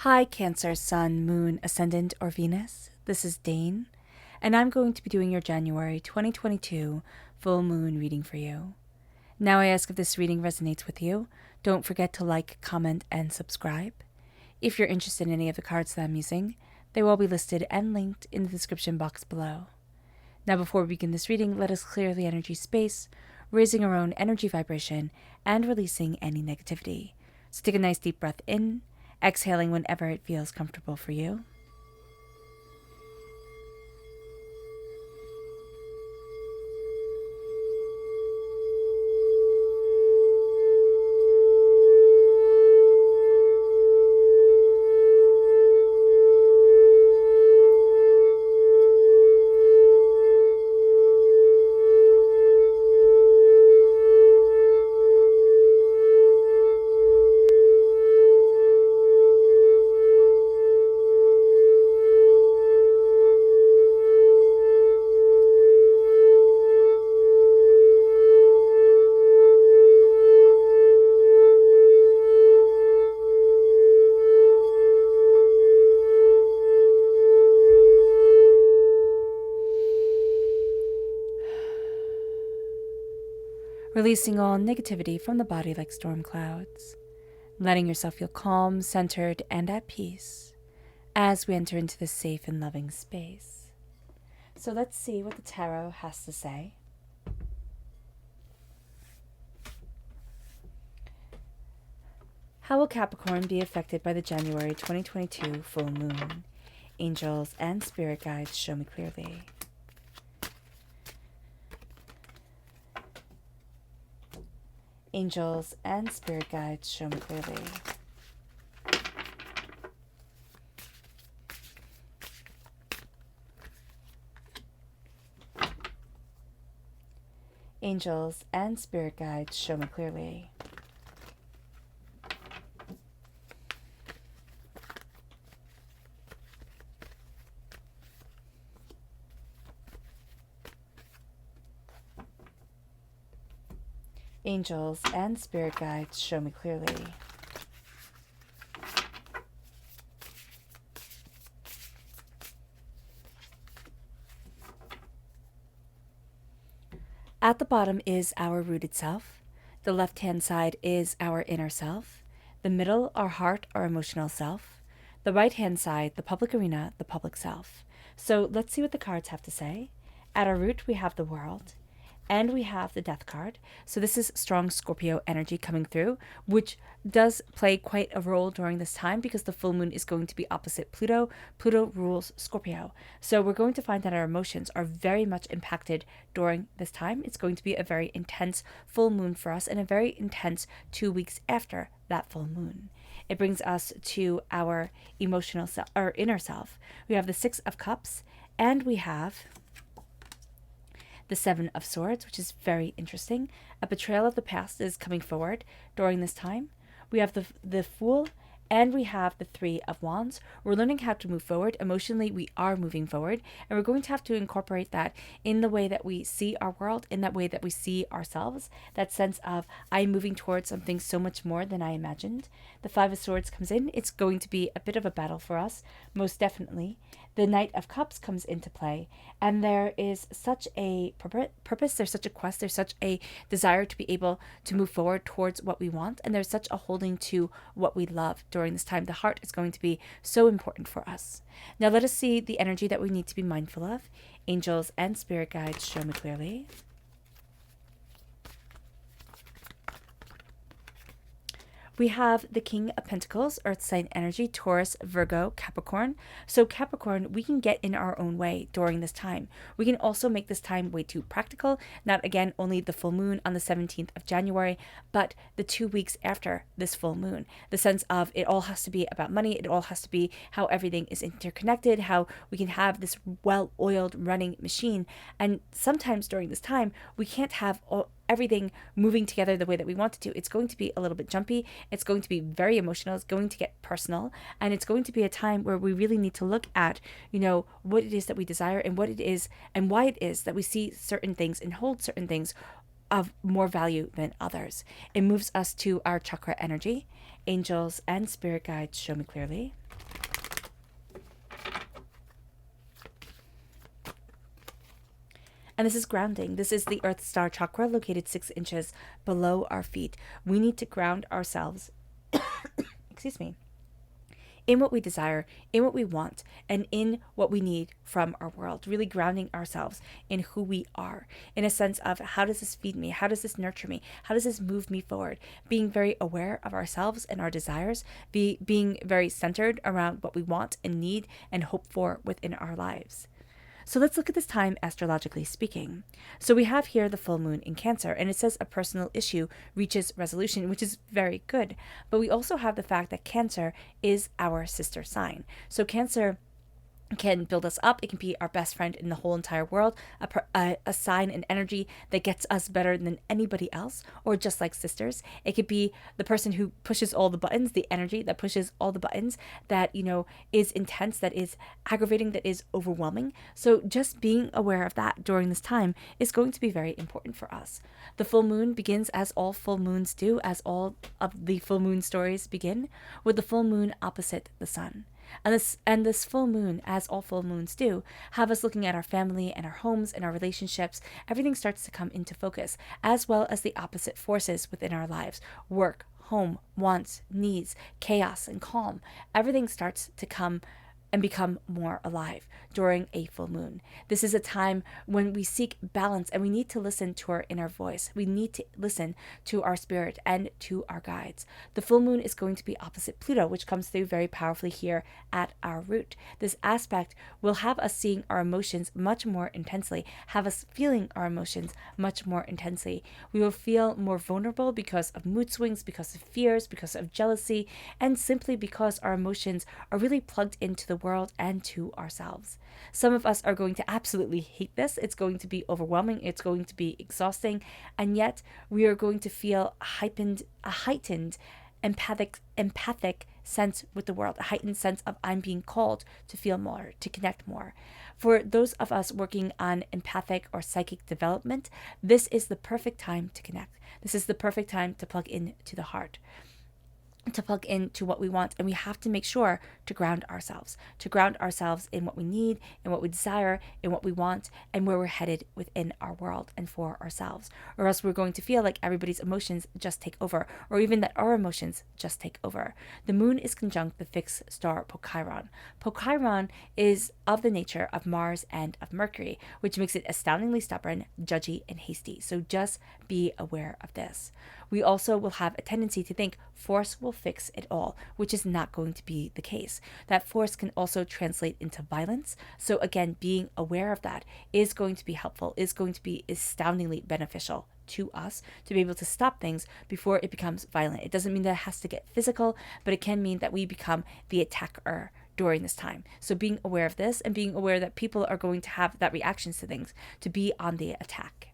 Hi, Cancer, Sun, Moon, Ascendant, or Venus. This is Dane, and I'm going to be doing your January 2022 full moon reading for you. Now I ask if this reading resonates with you. Don't forget to like, comment, and subscribe. If you're interested in any of the cards that I'm using, they will all be listed and linked in the description box below. Now before we begin this reading, let us clear the energy space, raising our own energy vibration and releasing any negativity. So take a nice deep breath in, exhaling whenever it feels comfortable for you. Releasing all negativity from the body like storm clouds, letting yourself feel calm, centered, and at peace as we enter into this safe and loving space. So let's see what the tarot has to say. How will Capricorn be affected by the January 2022 full moon? Angels and spirit guides show me clearly. Angels and spirit guides show me clearly. Angels and spirit guides show me clearly. Angels and spirit guides show me clearly. At the bottom is our rooted self. The left-hand side is our inner self. The middle, our heart, our emotional self. The right-hand side, the public arena, the public self. So let's see what the cards have to say. At our root, we have the world. And we have the Death card. So this is strong Scorpio energy coming through, which does play quite a role during this time because the full moon is going to be opposite Pluto. Pluto rules Scorpio. So we're going to find that our emotions are very much impacted during this time. It's going to be a very intense full moon for us and a very intense 2 weeks after that full moon. It brings us to our emotional self, our inner self. We have the Six of Cups and we have the Seven of Swords, which is very interesting. A betrayal of the past is coming forward during this time. We have the Fool, and we have the Three of Wands. We're learning how to move forward. Emotionally, we are moving forward, and we're going to have to incorporate that in the way that we see our world, in that way that we see ourselves, that sense of, I'm moving towards something so much more than I imagined. The Five of Swords comes in. It's going to be a bit of a battle for us, most definitely. The Knight of Cups comes into play, and there is such a purpose, there's such a quest, there's such a desire to be able to move forward towards what we want, and there's such a holding to what we love during this time. The heart is going to be so important for us. Now let us see the energy that we need to be mindful of. Angels and spirit guides show me clearly. We have the King of Pentacles, Earth sign energy, Taurus, Virgo, Capricorn. So Capricorn, we can get in our own way during this time. We can also make this time way too practical. Not, again, only the full moon on the 17th of January, but the 2 weeks after this full moon. The sense of it all has to be about money. It all has to be how everything is interconnected, how we can have this well-oiled running machine. And sometimes during this time, we can't have everything moving together the way that we want it to. It's going to be a little bit jumpy. It's going to be very emotional. It's going to get personal. And it's going to be a time where we really need to look at, what it is that we desire and what it is and why it is that we see certain things and hold certain things of more value than others. It moves us to our chakra energy. Angels and spirit guides, show me clearly. And this is grounding. This is the Earth Star chakra located 6 inches below our feet. We need to ground ourselves, excuse me, in what we desire, in what we want, and in what we need from our world. Really grounding ourselves in who we are, in a sense of how does this feed me? How does this nurture me? How does this move me forward? Being very aware of ourselves and our desires, being very centered around what we want and need and hope for within our lives. So let's look at this time astrologically speaking. So we have here the full moon in Cancer, and it says a personal issue reaches resolution, which is very good. But we also have the fact that Cancer is our sister sign. So Cancer can build us up. It can be our best friend in the whole entire world, a sign and energy that gets us better than anybody else, or just like sisters. It could be the person who pushes all the buttons, the energy that pushes all the buttons, that, is intense, that is aggravating, that is overwhelming. So just being aware of that during this time is going to be very important for us. The full moon begins as all full moons do, as all of the full moon stories begin, with the full moon opposite the sun. And this full moon, as all full moons do, have us looking at our family and our homes and our relationships. Everything starts to come into focus, as well as the opposite forces within our lives: work, home, wants, needs, chaos, and calm. Everything starts to come and become more alive during a full moon. This is a time when we seek balance, and we need to listen to our inner voice. We need to listen to our spirit and to our guides. The full moon is going to be opposite Pluto, which comes through very powerfully here at our root. This aspect will have us seeing our emotions much more intensely, have us feeling our emotions much more intensely. We will feel more vulnerable because of mood swings, because of fears, because of jealousy, and simply because our emotions are really plugged into the world and to ourselves. Some of us are going to absolutely hate this. It's going to be overwhelming. It's going to be exhausting. And yet we are going to feel a heightened empathic sense with the world, a heightened sense of I'm being called to feel more, to connect more. For those of us working on empathic or psychic development, this is the perfect time to connect. This is the perfect time to plug into the heart, to plug into what we want. And we have to make sure to ground ourselves in what we need, in what we desire, in what we want, and where we're headed within our world and for ourselves. Or else we're going to feel like everybody's emotions just take over, or even that our emotions just take over. The moon is conjunct the fixed star Pochiron. Pochiron is of the nature of Mars and of Mercury, which makes it astoundingly stubborn, judgy, and hasty. So just be aware of this. We also will have a tendency to think force will fix it all, which is not going to be the case. That force can also translate into violence. So again, being aware of that is going to be helpful, is going to be astoundingly beneficial to us to be able to stop things before it becomes violent. It doesn't mean that it has to get physical, but it can mean that we become the attacker during this time. So being aware of this, and being aware that people are going to have that reactions to things, to be on the attack.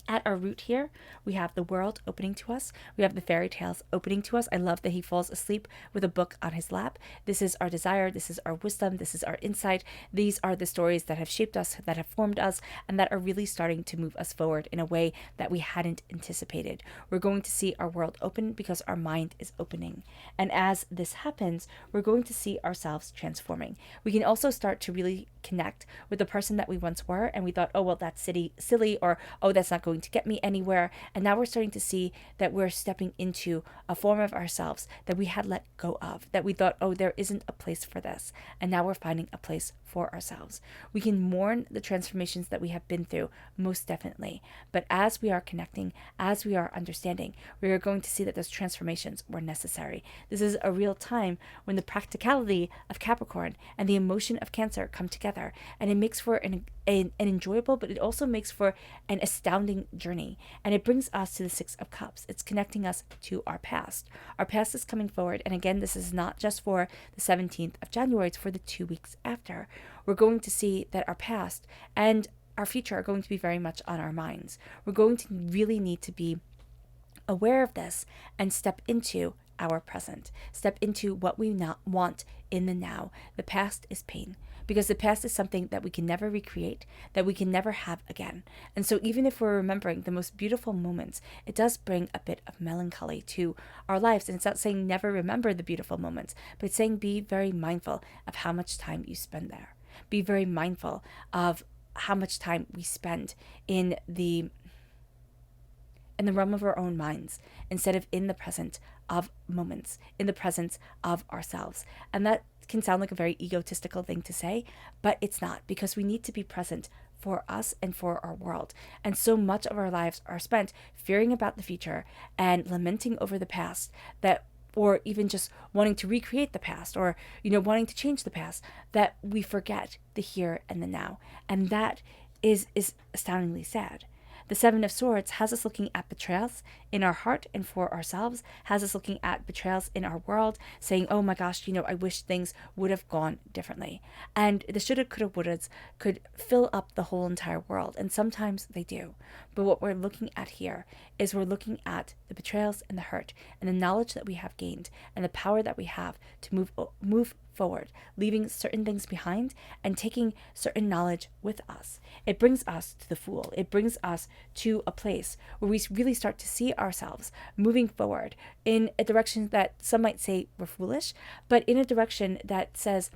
At our root here, we have the world opening to us. We have the fairy tales opening to us. I love that he falls asleep with a book on his lap. This is our desire. This is our wisdom. This is our insight. These are the stories that have shaped us, that have formed us, and that are really starting to move us forward in a way that we hadn't anticipated. We're going to see our world open because our mind is opening. And as this happens, we're going to see ourselves transforming. We can also start to really connect with the person that we once were, and we thought, oh, well, that's silly, or, oh, that's not going to get me anywhere. And now we're starting to see that we're stepping into a form of ourselves that we had let go of, that we thought, oh, there isn't a place for this. And now we're finding a place for ourselves. We can mourn the transformations that we have been through, most definitely. But as we are connecting, as we are understanding, we are going to see that those transformations were necessary. This is a real time when the practicality of Capricorn and the emotion of Cancer come together. And it makes for an enjoyable, but it also makes for an astounding journey. And it brings us to the Six of Cups. It's connecting us to our past. Our past is coming forward. And again, this is not just for the 17th of January, it's for the 2 weeks after. We're going to see that our past and our future are going to be very much on our minds. We're going to really need to be aware of this and step into our present, step into what we not want in the now. The past is pain, because the past is something that we can never recreate, that we can never have again. And so even if we're remembering the most beautiful moments, it does bring a bit of melancholy to our lives. And it's not saying never remember the beautiful moments, but it's saying be very mindful of how much time you spend there. Be very mindful of how much time we spend in the realm of our own minds instead of in the present of moments, in the presence of ourselves. And that can sound like a very egotistical thing to say, but it's not, because we need to be present for us and for our world. And so much of our lives are spent fearing about the future and lamenting over the past, that or even just wanting to recreate the past, or wanting to change the past, that we forget the here and the now. And that is astoundingly sad. The Seven of Swords has us looking at betrayals in our heart and for ourselves, has us looking at betrayals in our world, saying, oh my gosh, I wish things would have gone differently. And the shoulda, coulda, wouldas could fill up the whole entire world, and sometimes they do. But what we're looking at here is we're looking at the betrayals and the hurt and the knowledge that we have gained and the power that we have to move forward, leaving certain things behind and taking certain knowledge with us. It brings us to the Fool. It brings us to a place where we really start to see ourselves moving forward in a direction that some might say we're foolish, but in a direction that says,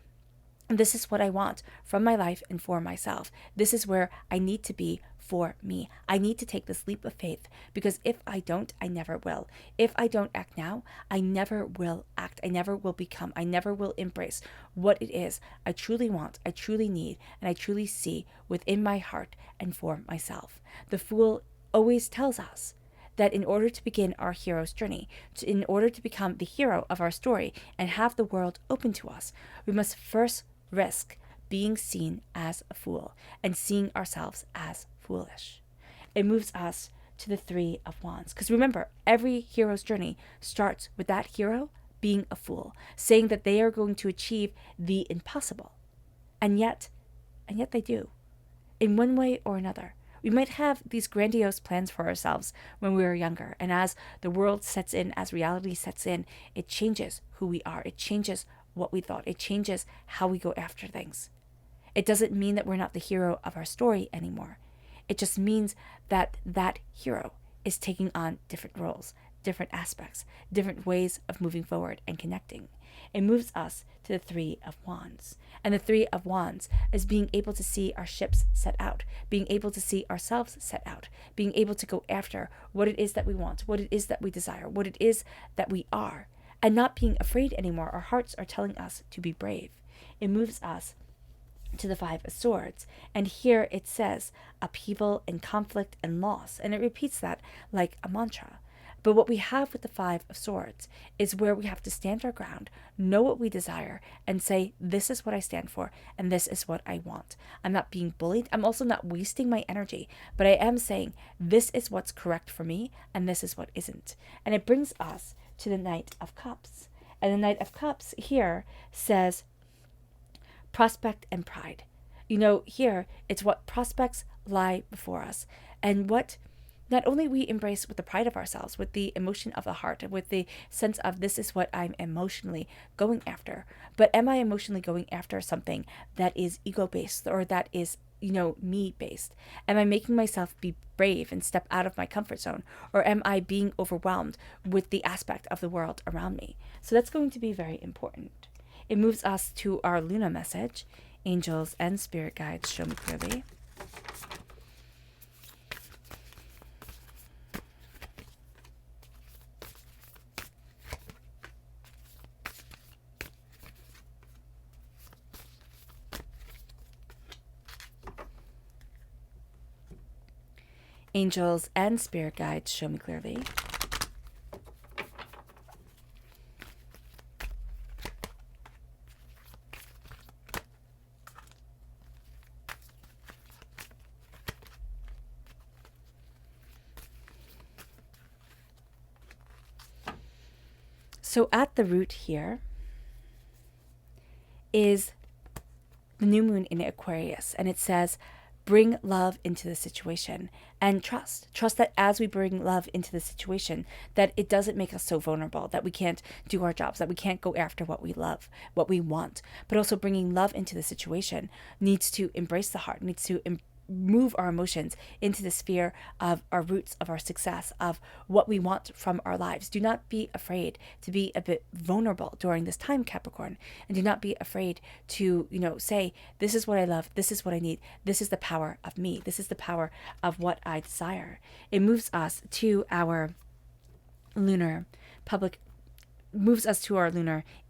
this is what I want from my life and for myself. This is where I need to be for me. I need to take this leap of faith, because if I don't, I never will. If I don't act now, I never will act. I never will become. I never will embrace what it is I truly want, I truly need, and I truly see within my heart and for myself. The Fool always tells us that in order to begin our hero's journey, in order to become the hero of our story and have the world open to us, we must first risk being seen as a fool and seeing ourselves as foolish. It moves us to the Three of Wands, because remember, every hero's journey starts with that hero being a fool, saying that they are going to achieve the impossible, and yet they do, in one way or another. We might have these grandiose plans for ourselves when we were younger, and as the world sets in, as reality sets in, it changes who we are. It changes what we thought. It changes how we go after things. It doesn't mean that we're not the hero of our story anymore. It just means that that hero is taking on different roles, different aspects, different ways of moving forward and connecting. It moves us to the Three of Wands. And the Three of Wands is being able to see our ships set out, being able to see ourselves set out, being able to go after what it is that we want, what it is that we desire, what it is that we are, and not being afraid anymore. Our hearts are telling us to be brave. It moves us to the Five of Swords. And here it says upheaval and conflict and loss. And it repeats that like a mantra. But what we have with the Five of Swords is where we have to stand our ground, know what we desire, and say, this is what I stand for, and this is what I want. I'm not being bullied. I'm also not wasting my energy, but I am saying, this is what's correct for me, and this is what isn't. And it brings us to the Knight of Cups. And the Knight of Cups here says prospect and pride. Here it's what prospects lie before us, and what not only we embrace with the pride of ourselves, with the emotion of the heart, with the sense of this is what I'm emotionally going after, but am I emotionally going after something that is ego-based, or that is me-based? Am I making myself be brave and step out of my comfort zone? Or am I being overwhelmed with the aspect of the world around me? So that's going to be very important. It moves us to our Lunar message. Angels and spirit guides, show me clearly. Angels and spirit guides, show me clearly. So at the root here is the new moon in Aquarius, and it says bring love into the situation and trust that as we bring love into the situation, that it doesn't make us so vulnerable that we can't do our jobs, that we can't go after what we love, what we want. But also bringing love into the situation needs to embrace the heart, needs to move our emotions into the sphere of our roots, of our success, of what we want from our lives. Do not be afraid to be a bit vulnerable during this time, Capricorn, and do not be afraid to, say, this is what I love, this is what I need, this is the power of me, this is the power of what I desire. It moves us to our lunar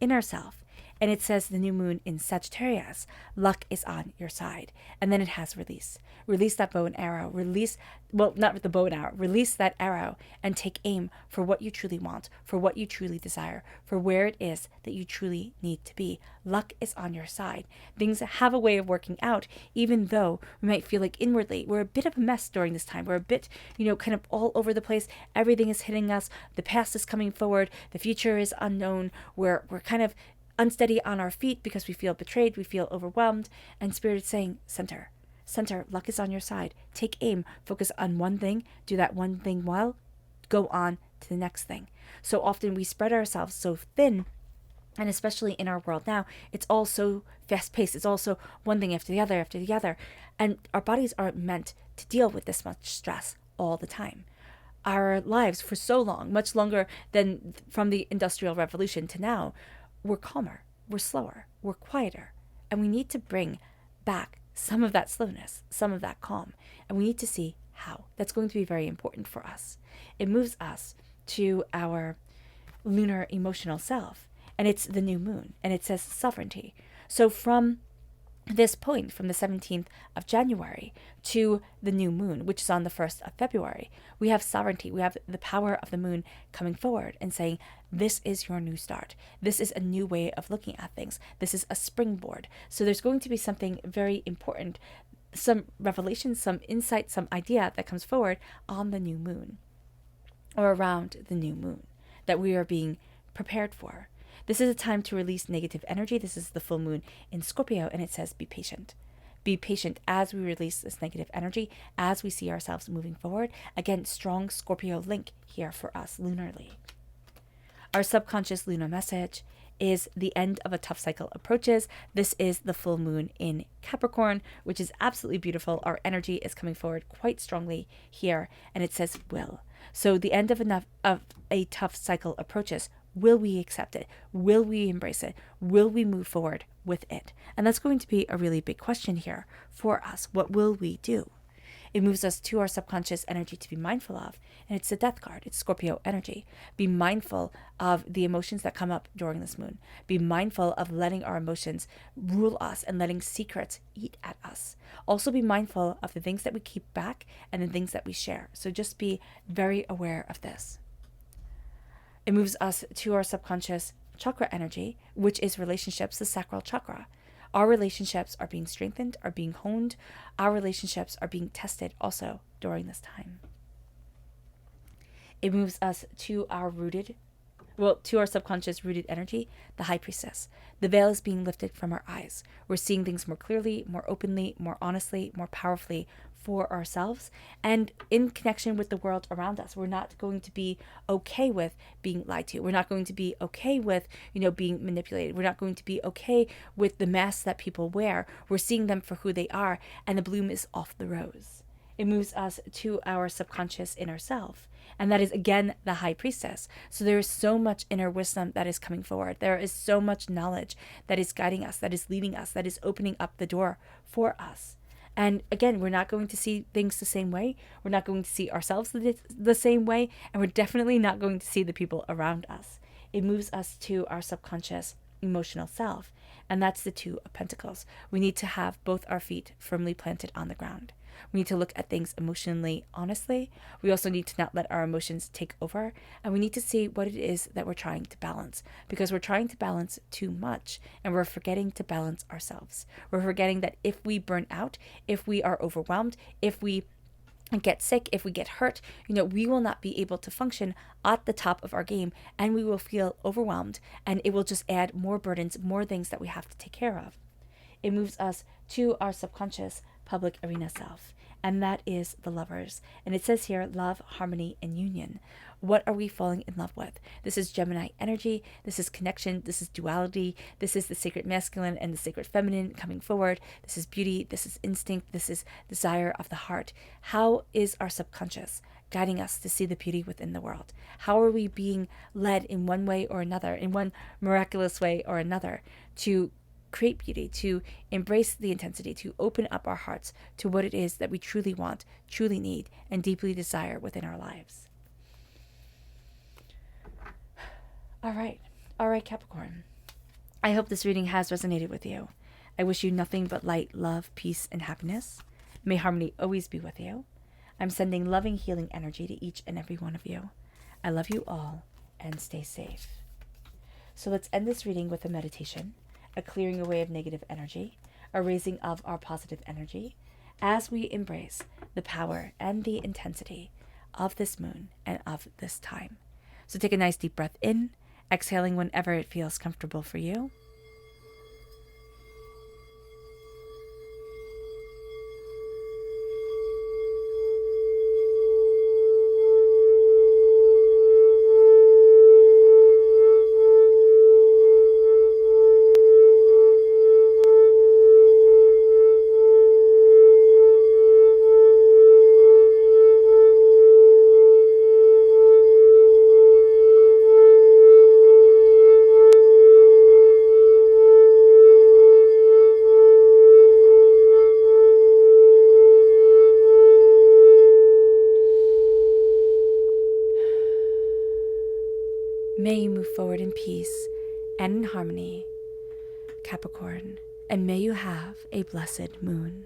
inner self. And it says the new moon in Sagittarius, luck is on your side. And then it has release. Release that bow and arrow. Release that arrow and take aim for what you truly want, for what you truly desire, for where it is that you truly need to be. Luck is on your side. Things have a way of working out, even though we might feel like inwardly we're a bit of a mess during this time. We're a bit, kind of all over the place. Everything is hitting us. The past is coming forward. The future is unknown. We're kind of unsteady on our feet because we feel betrayed, we feel overwhelmed, and Spirit is saying, center, luck is on your side. Take aim, focus on one thing, do that one thing well, go on to the next thing. So often we spread ourselves so thin, and especially in our world now, it's all so fast-paced. It's also one thing after the other, and our bodies aren't meant to deal with this much stress all the time. Our lives for so long, much longer than from the Industrial Revolution to now, we're calmer, we're slower, we're quieter, and we need to bring back some of that slowness, some of that calm, and we need to see how. That's going to be very important for us. It moves us to our lunar emotional self, and it's the new moon, and it says sovereignty. So from this point, from the 17th of January to the new moon, which is on the 1st of February, we have sovereignty. We have the power of the moon coming forward and saying, this is your new start. This is a new way of looking at things. This is a springboard. So there's going to be something very important, some revelation, some insight, some idea that comes forward on the new moon or around the new moon that we are being prepared for. This is a time to release negative energy. This is the full moon in Scorpio, and it says be patient. Be patient as we release this negative energy, as we see ourselves moving forward. Again, strong Scorpio link here for us lunarly. Our subconscious lunar message is the end of a tough cycle approaches. This is the full moon in Capricorn, which is absolutely beautiful. Our energy is coming forward quite strongly here, and it says will. So the end of a tough cycle approaches. Will we accept it? Will we embrace it? Will we move forward with it? And that's going to be a really big question here for us. What will we do? It moves us to our subconscious energy to be mindful of, and it's the death card. It's Scorpio energy. Be mindful of the emotions that come up during this moon. Be mindful of letting our emotions rule us and letting secrets eat at us. Also be mindful of the things that we keep back and the things that we share. So just be very aware of this. It moves us to our subconscious chakra energy, which is relationships, the sacral chakra. Our relationships are being strengthened, are being honed. Our relationships are being tested also during this time. It moves us to our subconscious rooted energy, the high priestess. The veil is being lifted from our eyes. We're seeing things more clearly, more openly, more honestly, more powerfully for ourselves and in connection with the world around us. We're not going to be okay with being lied to. We're not going to be okay with, being manipulated. We're not going to be okay with the masks that people wear. We're seeing them for who they are, and the bloom is off the rose. It moves us to our subconscious inner self. And that is, again, the high priestess. So there is so much inner wisdom that is coming forward. There is so much knowledge that is guiding us, that is leading us, that is opening up the door for us. And again, we're not going to see things the same way. We're not going to see ourselves the same way. And we're definitely not going to see the people around us. It moves us to our subconscious emotional self. And that's the Two of Pentacles. We need to have both our feet firmly planted on the ground. We need to look at things emotionally honestly. We also need to not let our emotions take over. And we need to see what it is that we're trying to balance, because we're trying to balance too much and we're forgetting to balance ourselves. We're forgetting that if we burn out, if we are overwhelmed, if we get sick, if we get hurt, we will not be able to function at the top of our game, and we will feel overwhelmed, and it will just add more burdens, more things that we have to take care of. It moves us to our subconscious public arena self, and that is the lovers. And it says here, love, harmony, and union. What are we falling in love with? This is Gemini energy. This is connection. This is duality. This is the sacred masculine and the sacred feminine coming forward. This is beauty. This is instinct. This is desire of the heart. How is our subconscious guiding us to see the beauty within the world? How are we being led in one way or another, in one miraculous way or another, to create beauty, to embrace the intensity, to open up our hearts to what it is that we truly want, truly need, and deeply desire within our lives? All right, Capricorn. I hope this reading has resonated with you. I wish you nothing but light, love, peace, and happiness. May harmony always be with you. I'm sending loving, healing energy to each and every one of you. I love you all, and stay safe. So let's end this reading with a meditation, a clearing away of negative energy, a raising of our positive energy, as we embrace the power and the intensity of this moon and of this time. So take a nice deep breath in, exhaling whenever it feels comfortable for you. May you move forward in peace and in harmony, Capricorn, and may you have a blessed moon.